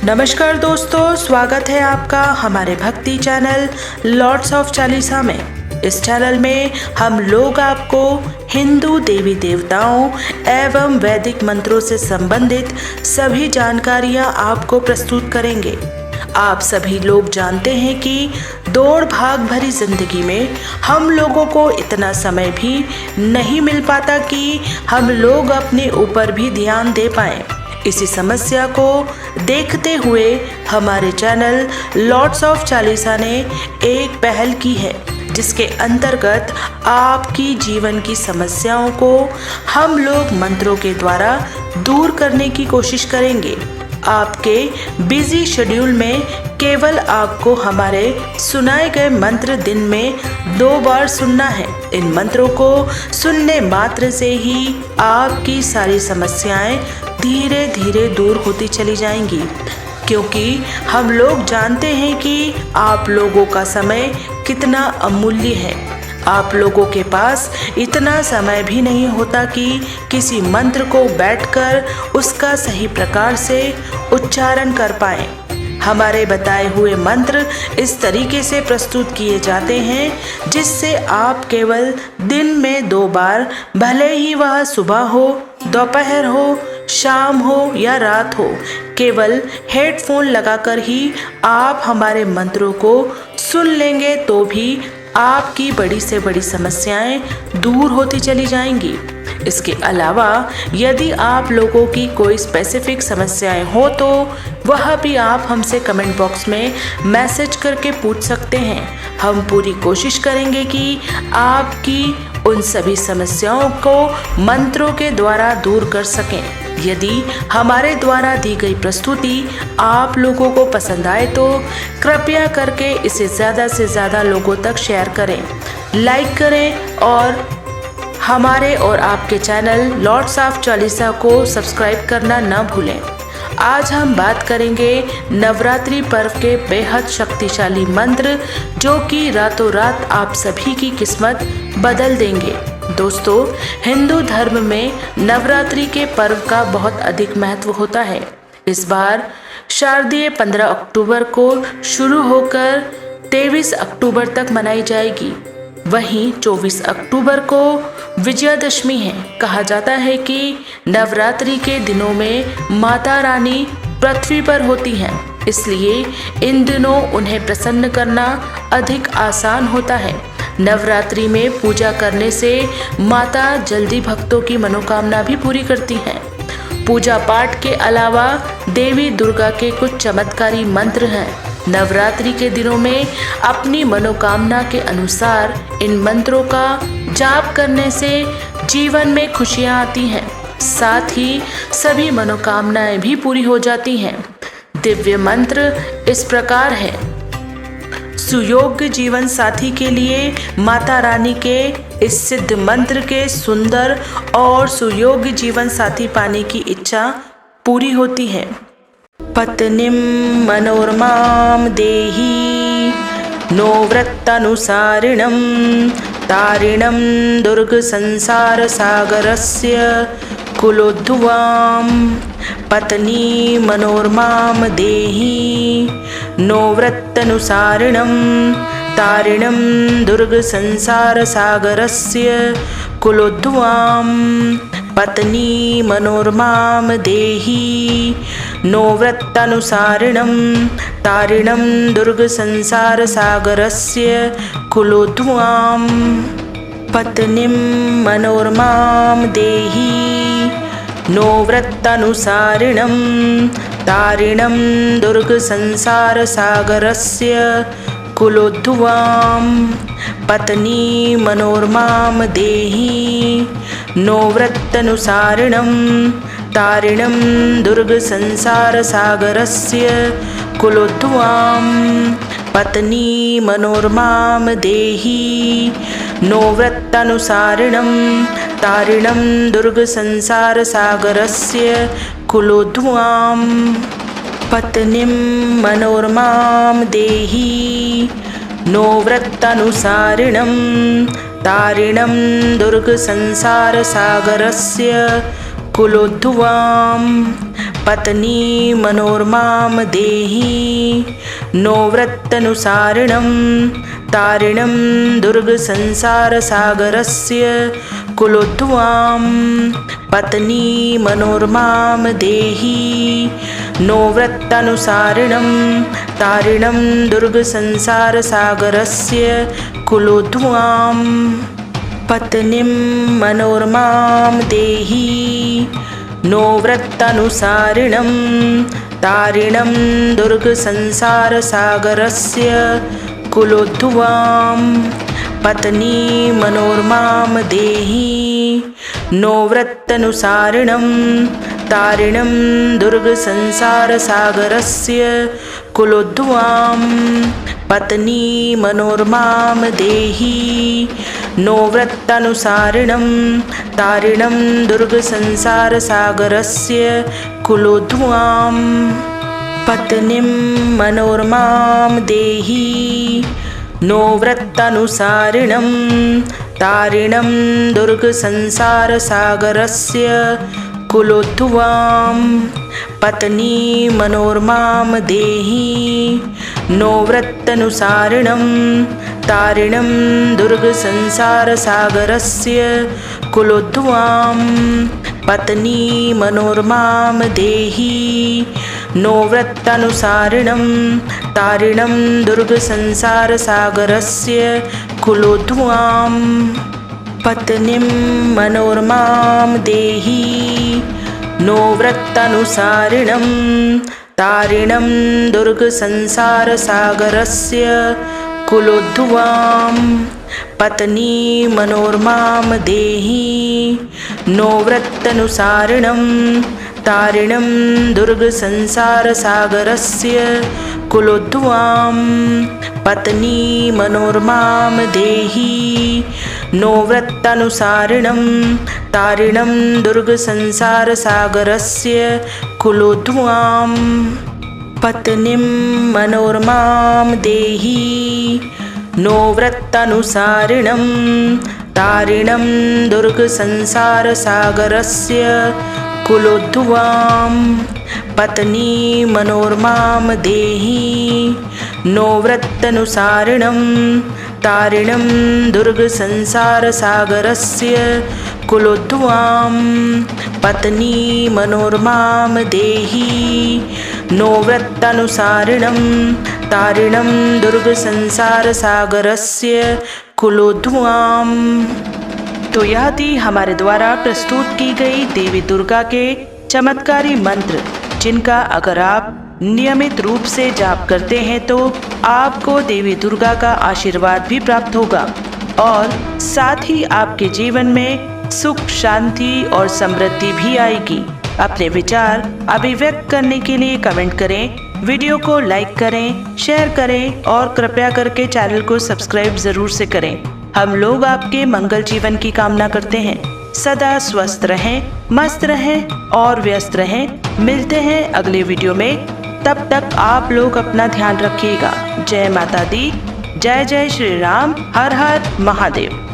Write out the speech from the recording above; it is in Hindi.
नमस्कार दोस्तों, स्वागत है आपका हमारे भक्ति चैनल लॉर्ड्स ऑफ चालीसा में। इस चैनल में हम लोग आपको हिंदू देवी देवताओं एवं वैदिक मंत्रों से संबंधित सभी जानकारियां आपको प्रस्तुत करेंगे। आप सभी लोग जानते हैं कि दौड़ भाग भरी जिंदगी में हम लोगों को इतना समय भी नहीं मिल पाता कि हम लोग अपने ऊपर भी ध्यान दे पाएं। इसी समस्या को देखते हुए हमारे चैनल लॉर्ड्स ऑफ चालीसा ने एक पहल की है, जिसके अंतर्गत आपकी जीवन की समस्याओं को हम लोग मंत्रों के द्वारा दूर करने की कोशिश करेंगे। आपके बिजी शेड्यूल में केवल आपको हमारे सुनाए गए मंत्र दिन में 2 बार सुनना है। इन मंत्रों को सुनने मात्र से ही आपकी सारी समस्याएं धीरे धीरे दूर होती चली जाएंगी, क्योंकि हम लोग जानते हैं कि आप लोगों का समय कितना अमूल्य है। आप लोगों के पास इतना समय भी नहीं होता कि किसी मंत्र को बैठकर उसका सही प्रकार से उच्चारण कर पाएं। हमारे बताए हुए मंत्र इस तरीके से प्रस्तुत किए जाते हैं जिससे आप केवल दिन में 2 बार, भले ही वह सुबह हो, दोपहर हो, शाम हो या रात हो, केवल हेडफोन लगाकर ही आप हमारे मंत्रों को सुन लेंगे तो भी आपकी बड़ी से बड़ी समस्याएं दूर होती चली जाएंगी। इसके अलावा यदि आप लोगों की कोई स्पेसिफिक समस्याएं हो तो वह भी आप हमसे कमेंट बॉक्स में मैसेज करके पूछ सकते हैं। हम पूरी कोशिश करेंगे कि आपकी उन सभी समस्याओं को मंत्रों के द्वारा दूर कर सकें। यदि हमारे द्वारा दी गई प्रस्तुति आप लोगों को पसंद आए तो कृपया करके इसे ज़्यादा से ज़्यादा लोगों तक शेयर करें, लाइक करें और हमारे और आपके चैनल लॉर्ड्स ऑफ चालीसा को सब्सक्राइब करना न भूलें। आज हम बात करेंगे नवरात्रि पर्व के बेहद शक्तिशाली मंत्र, जो कि रातों रात आप सभी की किस्मत बदल देंगे। दोस्तों, हिंदू धर्म में नवरात्रि के पर्व का बहुत अधिक महत्व होता है। इस बार शारदीय 15 अक्टूबर को शुरू होकर 23 अक्टूबर तक मनाई जाएगी। वहीं 24 अक्टूबर को विजयादशमी है। कहा जाता है कि नवरात्रि के दिनों में माता रानी पृथ्वी पर होती हैं, इसलिए इन दिनों उन्हें प्रसन्न करना अधिक आसान होता है। नवरात्रि में पूजा करने से माता जल्दी भक्तों की मनोकामना भी पूरी करती हैं। पूजा पाठ के अलावा देवी दुर्गा के कुछ चमत्कारी मंत्र हैं। नवरात्रि के दिनों में अपनी मनोकामना के अनुसार इन मंत्रों का जाप करने से जीवन में खुशियां आती हैं, साथ ही सभी मनोकामनाएं भी पूरी हो जाती हैं। दिव्य मंत्र इस प्रकार है। सुयोग्य जीवन साथी के लिए माता रानी के इस सिद्ध मंत्र के सुंदर और सुयोग्य जीवन साथी पाने की इच्छा पूरी होती है। पत्नीं मनोरमां देहि नो वृत्तानुसारिणं तारिणं दुर्ग संसार सागरस्य कुलोद्भवां। पत्नी मनोरमां देहि नो वृत्तानुसारिणं तारिणं दुर्ग संसार सागरस्य कुलोद्भवां। पत्नी मनोरमां देहि नो वृत्तानुसारिणं तारिणं दुर्ग संसार सागरस्य कुलोद्भवां। पत्नीं मनोरमां देहि नो वृत्तानुसारिणं तारिणं दुर्ग संसार सागरस्य कुलोद्भवां। पत्नी मनोरमां देहि नो वृत्तानुसारिणं तारिणं दुर्ग संसार सागरस्य कुलोद्भवां। पत्नी मनोरमां देहि नो वृत्तानुसारिणं तारिणं दुर्ग संसार सागरस्य कुलोद्भवां। पत्नीं मनोरमां देहि नो वृत्तानुसारिणं तारिणं दुर्ग संसार सागरस्य कुलोद्भवां। पत्नी मनोरमां देहि नो वृत्तनुसारिणं तारिणं दुर्गसंसारसागरस्य कुलोद्भवां पत्नी मनोरमां देहि नो वृत्तनुसारिणं तारिणं दुर्गसंसारसागरस्य कुलोद्भवां पत्नीं मनोरमां देहि नो वृत्तनुसारिणं तारिणं दुर्गसंसारसागरस्य कुलोद्भवां पत्नी मनोरमां देहि नो वृत्तनुसारिणं तारिणं दुर्गसंसारसागरस्य कुलोद्भवां पत्नी मनोरमां देहि नो वृत्तनुसारिणं तारिणं दुर्गसंसारसागरस्य कुलोद्भवां पत्नीं मनोरमां देहि नो वृत्तनुसारिणं तारिणं दुर्गसंसारसागरस्य कुलोद्भवां पत्नी मनोरमां देहि नो वृत्तनुसारिणं तारिणं दुर्गसंसारसागरस्य कुलोद्भवां पत्नी मनोरमां देहि नो वृत्तनुसारिणं तारिणं दुर्गसंसारसागरस्य कुलोद्भवां पत्नीं मनोरमां देहि नो वृत्तनुसारिणं तारिणं दुर्गसंसारसागरस्य कुलोद्भवां पत्नी मनोरमां देहि नो वृत्तनुसारिणं तारिणं दुर्गसंसारसागरस्य कुलोद्भवां पत्नी मनोरमां देहि नो वृत्तनुसारिणं तारिणं दुर्गसंसारसागरस्य कुलोद्भवां पत्नीं मनोरमां देहि नो वृत्तनुसारिणं तारिणं दुर्गसंसारसागरस्य कुलोद्भवां पत्नी मनोरमां देहि नो वृत्तनुसारिणं तारिणं दुर्गसंसारसागरस्य कुलोद्भवां पत्नी मनोरमां देहि नो वृत्तनुसारिणं तारिणं दुर्गसंसारसागरस्य कुलोद्भवां। तो यह थी हमारे द्वारा प्रस्तुत की गई देवी दुर्गा के चमत्कारी मंत्र, जिनका अगर आप नियमित रूप से जाप करते हैं तो आपको देवी दुर्गा का आशीर्वाद भी प्राप्त होगा और साथ ही आपके जीवन में सुख, शांति और समृद्धि भी आएगी। अपने विचार अभिव्यक्त करने के लिए कमेंट करें, वीडियो को लाइक करें, शेयर करें और कृपया करके चैनल को सब्सक्राइब जरूर से करें। हम लोग आपके मंगल जीवन की कामना करते हैं। सदा स्वस्थ रहें, मस्त रहें और व्यस्त रहें। मिलते हैं अगले वीडियो में, तब तक आप लोग अपना ध्यान रखिएगा। जय माता दी, जय जय श्री राम, हर हर महादेव।